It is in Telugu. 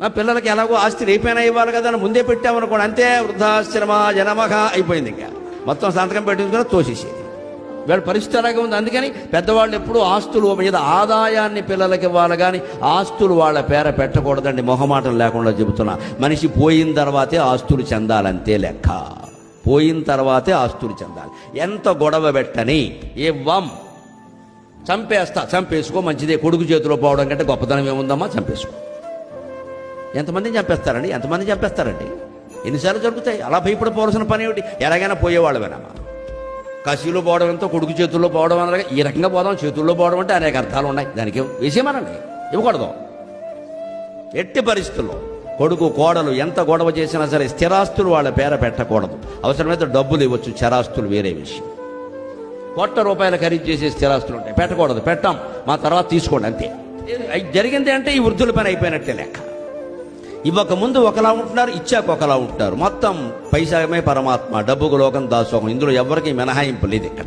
మా పిల్లలకి ఎలాగో ఆస్తి రేపైనా ఇవ్వాలి కదా అని ముందే పెట్టామనుకోండి, అంతే వృద్ధాశ్రమ జనమహ అయిపోయింది. ఇంకా మొత్తం సంతకం పెట్టించుకుని తోసేసేది. వీళ్ళ పరిస్థితి అలాగే ఉంది. అందుకని పెద్దవాళ్ళు ఎప్పుడూ ఆస్తులు మీద ఆదాయాన్ని పిల్లలకి ఇవ్వాలి, కానీ ఆస్తులు వాళ్ళ పేర పెట్టకూడదండి. మొహమాటం లేకుండా చెబుతున్నా. మనిషి పోయిన తర్వాతే ఆస్తులు చెందాలంతే లెక్క. పోయిన తర్వాతే ఆస్తులు చెందాలి. ఎంత గొడవ పెట్టని ఇవ్వం, చంపేసుకో మంచిదే. కొడుకు చేతిలో పోవడం కంటే గొప్పతనం ఏముందమ్మా, చంపేసుకో. ఎంతమందిని చంపేస్తారండి. ఎన్నిసార్లు జరుగుతాయి? అలా భయపడిపోవాల్సిన పని ఏమిటి? ఎలాగైనా పోయేవాళ్ళమేనమ్మా. కాశీలో పోవడం ఎంతో, కొడుకు చేతుల్లో పోవడం అనగా ఈ రకంగా పోదాం. చేతుల్లో పోవడం అంటే అనేక అర్థాలు ఉన్నాయి. దానికి విషయమనండి, ఇవ్వకూడదు ఎట్టి పరిస్థితుల్లో. కొడుకు కోడలు ఎంత గొడవ చేసినా సరే స్థిరాస్తులు వాళ్ళ పేర పెట్టకూడదు. అవసరమైతే డబ్బులు ఇవ్వచ్చు, చరాస్తులు వేరే విషయం. ₹1,00,00,000 ఖరీదు చేసే స్థిరాస్తులు ఉంటాయి, పెట్టకూడదు. పెట్టాం, మా తర్వాత తీసుకోండి అంతే. జరిగింది అంటే ఈ వృద్ధుల పని అయిపోయినట్టే లెక్క. ఇవ్వక ముందు ఒకలా ఉంటున్నారు, ఇచ్చాక ఒకలా ఉంటున్నారు. మొత్తం పైసామే పరమాత్మ, డబ్బుకు లోకం దాసోహం. ఇందులో ఎవరికి మినహాయింపు లేదు ఇక్కడ.